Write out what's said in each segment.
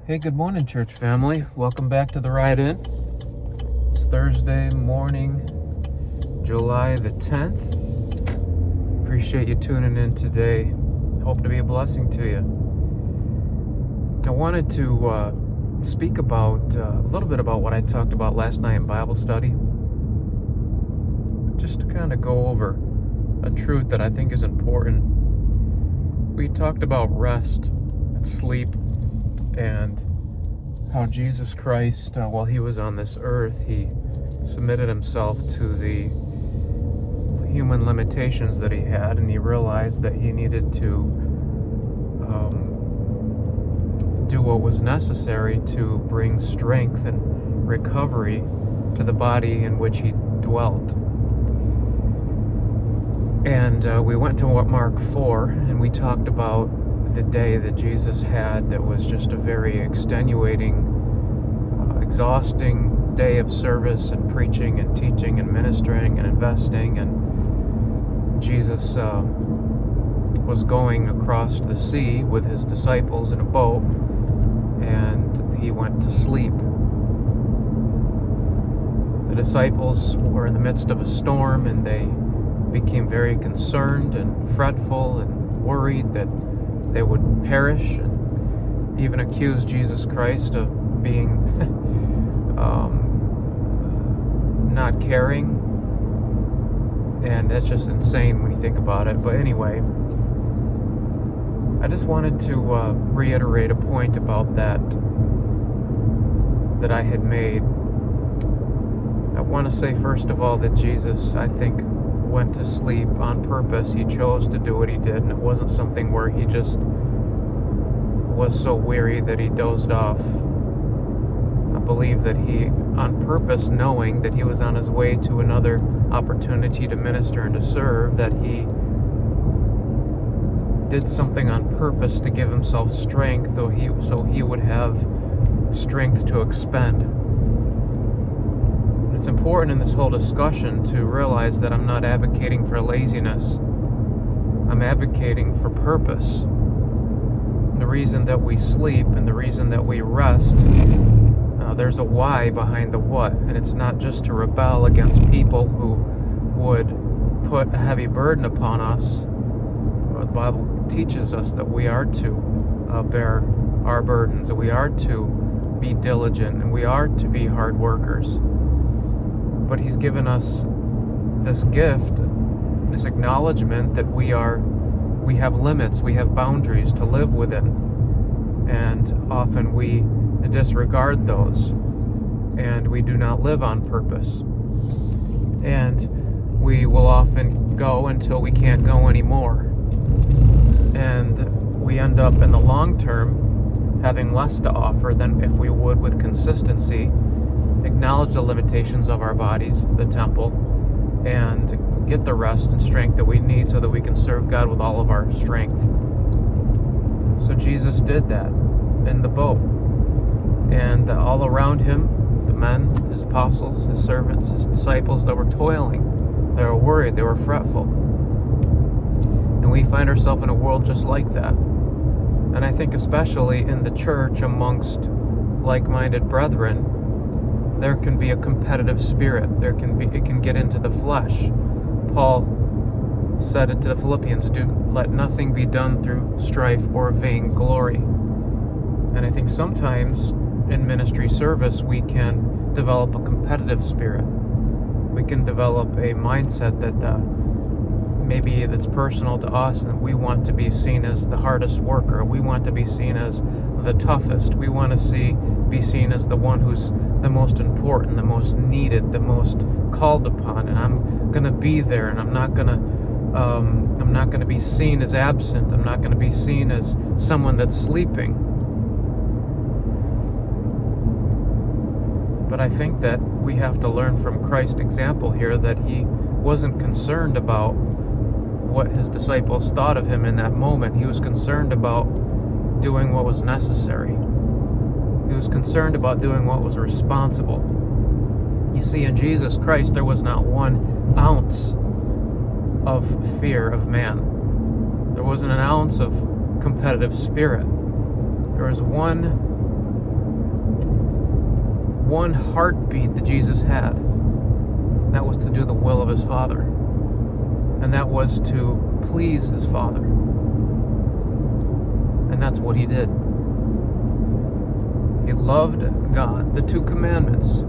Hey, good morning, church family. Welcome back to the Ride In. It's Thursday morning, July the 10th. Appreciate you tuning in today. Hope to be a blessing to you. I wanted to speak about a little bit about what I talked about last night in Bible study. Just to kind of go over a truth that I think is important. We talked about rest and sleep and how Jesus Christ, while he was on this earth, he submitted himself to the human limitations that he had, and he realized that he needed to do what was necessary to bring strength and recovery to the body in which he dwelt. And we went to Mark 4, and we talked about the day that Jesus had that was just a very extenuating, exhausting day of service and preaching and teaching and ministering and investing. And Jesus was going across the sea with his disciples in a boat, and he went to sleep. The disciples were in the midst of a storm, and they became very concerned and fretful and worried that they would perish, and even accused Jesus Christ of being not caring. And that's just insane when you think about it. But anyway, I just wanted to reiterate a point about that I had made. I want to say first of all that Jesus, I think, went to sleep on purpose. He chose to do what he did, and it wasn't something where he just was so weary that he dozed off. I believe that he, on purpose, knowing that he was on his way to another opportunity to minister and to serve, that he did something on purpose to give himself strength, so he would have strength to expend. It's important in this whole discussion to realize that I'm not advocating for laziness. I'm advocating for purpose. The reason that we sleep and the reason that we rest, there's a why behind the what, and it's not just to rebel against people who would put a heavy burden upon us. The Bible teaches us that we are to bear our burdens, and we are to be diligent, and we are to be hard workers. But he's given us this gift, this acknowledgement that we have limits, we have boundaries to live within, and often we disregard those, and we do not live on purpose, and we will often go until we can't go anymore, and we end up in the long term having less to offer than if we would, with consistency, acknowledge the limitations of our bodies, the temple, and get the rest and strength that we need so that we can serve God with all of our strength. So Jesus did that in the boat, and all around him, the men, his apostles, his servants, his disciples, that were toiling, they were worried, they were fretful. And we find ourselves in a world just like that. And I think especially in the church, amongst like-minded brethren, there can be a competitive spirit. It can get into the flesh. Paul said it to the Philippians, let nothing be done through strife or vain glory. And I think sometimes in ministry service, we can develop a competitive spirit. We can develop a mindset that maybe that's personal to us, and we want to be seen as the hardest worker. We want to be seen as the toughest. We want to be seen as the one who's the most important, the most needed, the most called upon. And I'm going to be there, and I'm not going to be seen as absent. I'm not going to be seen as someone that's sleeping. But I think that we have to learn from Christ's example here that he wasn't concerned about what his disciples thought of him in that moment. He was concerned about doing what was necessary. He was concerned about doing what was responsible. You see, in Jesus Christ, there was not 1 ounce of fear of man. There wasn't an ounce of competitive spirit. There was one one heartbeat that Jesus had. That was to do the will of his Father. And that was to please his Father. And that's what he did. He loved God. The 2 commandments.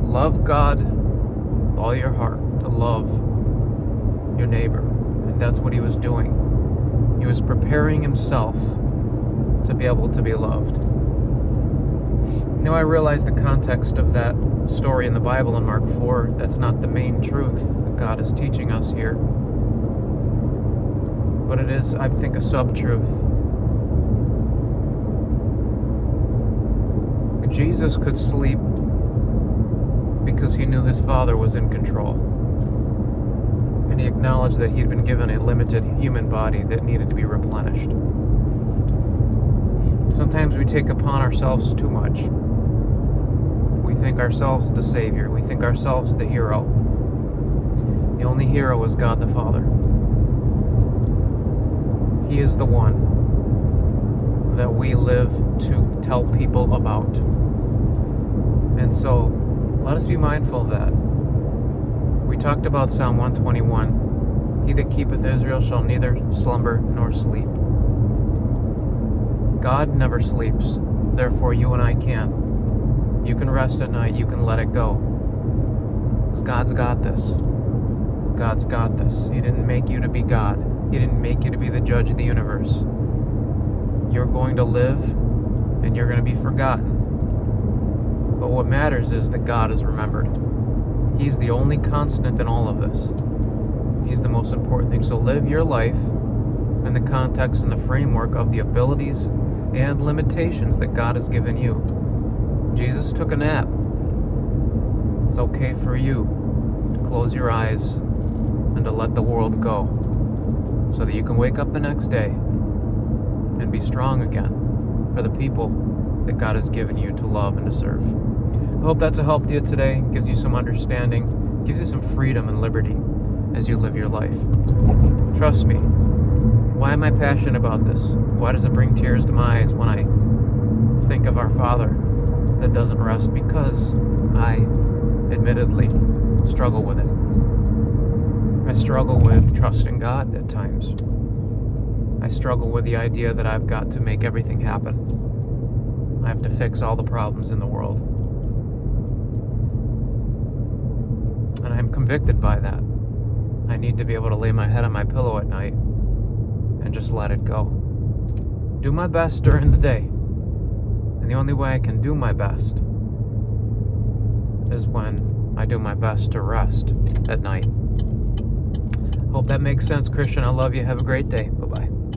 Love God with all your heart. To love your neighbor. And that's what he was doing. He was preparing himself to be able to be loved. Now I realize the context of that story in the Bible in Mark 4, that's not the main truth that God is teaching us here. But it is, I think, a sub-truth. Jesus could sleep because he knew his Father was in control. And he acknowledged that he had been given a limited human body that needed to be replenished. Sometimes we take upon ourselves too much. We think ourselves the Savior. We think ourselves the hero. The only hero is God the Father. He is the one that we live to tell people about. And so, let us be mindful of that. We talked about Psalm 121. He that keepeth Israel shall neither slumber nor sleep. God never sleeps. Therefore, you and I can. You can rest at night. You can let it go. Because God's got this. God's got this. He didn't make you to be God. He didn't make you to be the judge of the universe. You're going to live, and you're going to be forgotten. But what matters is that God is remembered. He's the only constant in all of this. He's the most important thing. So live your life in the context and the framework of the abilities and limitations that God has given you. Jesus took a nap. It's okay for you to close your eyes and to let the world go so that you can wake up the next day and be strong again for the people that God has given you to love and to serve. I hope that's a help to you today. Gives you some understanding, gives you some freedom and liberty as you live your life. Trust me. Why am I passionate about this? Why does it bring tears to my eyes when I think of our Father that doesn't rest? Because I admittedly struggle with it. I struggle with trusting God at times. I struggle with the idea that I've got to make everything happen. I have to fix all the problems in the world. And I'm convicted by that. I need to be able to lay my head on my pillow at night and just let it go. Do my best during the day. And the only way I can do my best is when I do my best to rest at night. Hope that makes sense, Christian. I love you. Have a great day. Bye-bye.